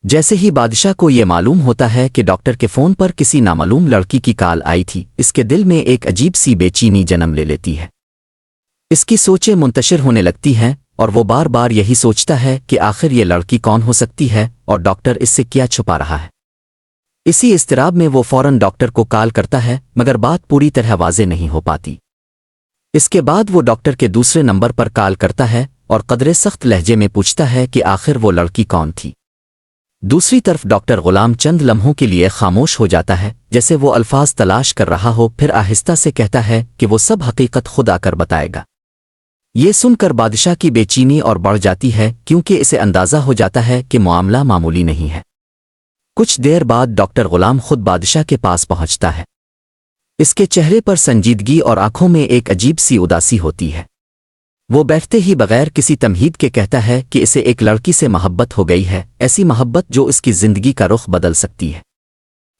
جیسے ہی بادشاہ کو یہ معلوم ہوتا ہے کہ ڈاکٹر کے فون پر کسی نامعلوم لڑکی کی کال آئی تھی، اس کے دل میں ایک عجیب سی بے چینی جنم لے لیتی ہے۔ اس کی سوچیں منتشر ہونے لگتی ہیں اور وہ بار بار یہی سوچتا ہے کہ آخر یہ لڑکی کون ہو سکتی ہے اور ڈاکٹر اس سے کیا چھپا رہا ہے۔ اسی اضطراب میں وہ فوراً ڈاکٹر کو کال کرتا ہے، مگر بات پوری طرح واضح نہیں ہو پاتی۔ اس کے بعد وہ ڈاکٹر کے دوسرے نمبر پر کال کرتا ہے اور قدرے سخت لہجے میں پوچھتا ہے کہ آخر وہ لڑکی کون تھی۔ دوسری طرف ڈاکٹر غلام چند لمحوں کے لیے خاموش ہو جاتا ہے، جیسے وہ الفاظ تلاش کر رہا ہو، پھر آہستہ سے کہتا ہے کہ وہ سب حقیقت خود آ کر بتائے گا۔ یہ سن کر بادشاہ کی بے چینی اور بڑھ جاتی ہے، کیونکہ اسے اندازہ ہو جاتا ہے کہ معاملہ معمولی نہیں ہے۔ کچھ دیر بعد ڈاکٹر غلام خود بادشاہ کے پاس پہنچتا ہے۔ اس کے چہرے پر سنجیدگی اور آنکھوں میں ایک عجیب سی اداسی ہوتی ہے۔ وہ بیٹھتے ہی بغیر کسی تمہید کے کہتا ہے کہ اسے ایک لڑکی سے محبت ہو گئی ہے، ایسی محبت جو اس کی زندگی کا رخ بدل سکتی ہے۔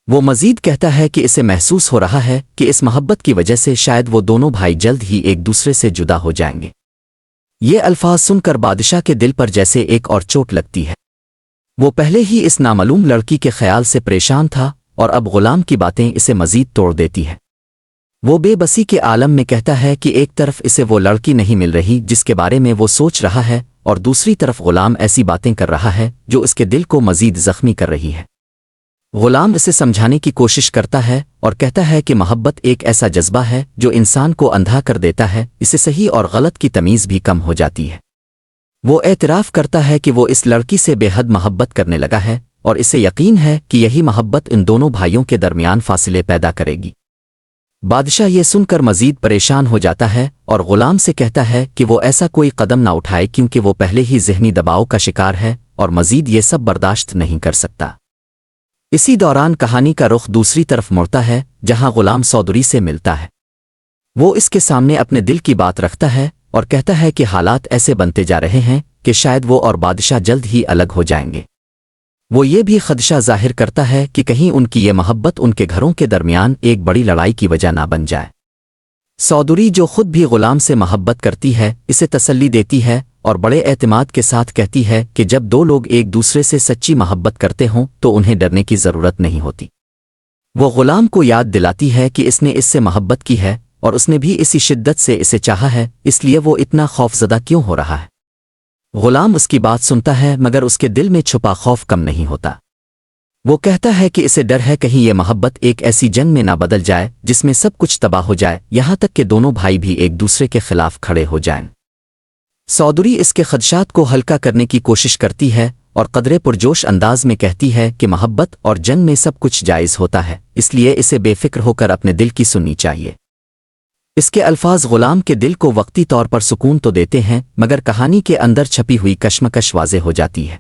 وہ مزید کہتا ہے کہ اسے محسوس ہو رہا ہے کہ اس محبت کی وجہ سے شاید وہ دونوں بھائی جلد ہی ایک دوسرے سے جدا ہو جائیں گے۔ یہ الفاظ سن کر بادشاہ کے دل پر جیسے ایک اور چوٹ لگتی ہے۔ وہ پہلے ہی اس نامعلوم لڑکی کے خیال سے پریشان تھا اور اب غلام کی باتیں اسے مزید توڑ دیتی ہے۔ وہ بے بسی کے عالم میں کہتا ہے کہ ایک طرف اسے وہ لڑکی نہیں مل رہی جس کے بارے میں وہ سوچ رہا ہے، اور دوسری طرف غلام ایسی باتیں کر رہا ہے جو اس کے دل کو مزید زخمی کر رہی ہے۔ غلام اسے سمجھانے کی کوشش کرتا ہے اور کہتا ہے کہ محبت ایک ایسا جذبہ ہے جو انسان کو اندھا کر دیتا ہے، اسے صحیح اور غلط کی تمیز بھی کم ہو جاتی ہے۔ وہ اعتراف کرتا ہے کہ وہ اس لڑکی سے بے حد محبت کرنے لگا ہے اور اسے یقین ہے کہ یہی محبت ان دونوں بھائیوں کے درمیان فاصلے پیدا کرے گی۔ بادشاہ یہ سن کر مزید پریشان ہو جاتا ہے اور غلام سے کہتا ہے کہ وہ ایسا کوئی قدم نہ اٹھائے، کیونکہ وہ پہلے ہی ذہنی دباؤ کا شکار ہے اور مزید یہ سب برداشت نہیں کر سکتا۔ اسی دوران کہانی کا رخ دوسری طرف مڑتا ہے، جہاں غلام سودری سے ملتا ہے۔ وہ اس کے سامنے اپنے دل کی بات رکھتا ہے اور کہتا ہے کہ حالات ایسے بنتے جا رہے ہیں کہ شاید وہ اور بادشاہ جلد ہی الگ ہو جائیں گے۔ وہ یہ بھی خدشہ ظاہر کرتا ہے کہ کہیں ان کی یہ محبت ان کے گھروں کے درمیان ایک بڑی لڑائی کی وجہ نہ بن جائے۔ سودری، جو خود بھی غلام سے محبت کرتی ہے، اسے تسلی دیتی ہے اور بڑے اعتماد کے ساتھ کہتی ہے کہ جب دو لوگ ایک دوسرے سے سچی محبت کرتے ہوں تو انہیں ڈرنے کی ضرورت نہیں ہوتی۔ وہ غلام کو یاد دلاتی ہے کہ اس نے اس سے محبت کی ہے اور اس نے بھی اسی شدت سے اسے چاہا ہے، اس لیے وہ اتنا خوفزدہ کیوں ہو رہا ہے؟ غلام اس کی بات سنتا ہے، مگر اس کے دل میں چھپا خوف کم نہیں ہوتا۔ وہ کہتا ہے کہ اسے ڈر ہے کہیں یہ محبت ایک ایسی جنگ میں نہ بدل جائے جس میں سب کچھ تباہ ہو جائے، یہاں تک کہ دونوں بھائی بھی ایک دوسرے کے خلاف کھڑے ہو جائیں۔ سودری اس کے خدشات کو ہلکا کرنے کی کوشش کرتی ہے اور قدرے پرجوش انداز میں کہتی ہے کہ محبت اور جنگ میں سب کچھ جائز ہوتا ہے، اس لیے اسے بے فکر ہو کر اپنے دل کی سننی چاہیے۔ اس کے الفاظ غلام کے دل کو وقتی طور پر سکون تو دیتے ہیں، مگر کہانی کے اندر چھپی ہوئی کشمکش واضح ہو جاتی ہے۔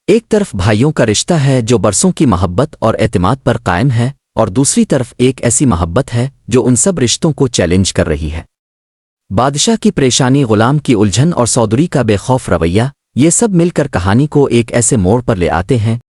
ایک طرف بھائیوں کا رشتہ ہے جو برسوں کی محبت اور اعتماد پر قائم ہے، اور دوسری طرف ایک ایسی محبت ہے جو ان سب رشتوں کو چیلنج کر رہی ہے۔ بادشاہ کی پریشانی، غلام کی الجھن اور سودری کا بے خوف رویہ، یہ سب مل کر کہانی کو ایک ایسے موڑ پر لے آتے ہیں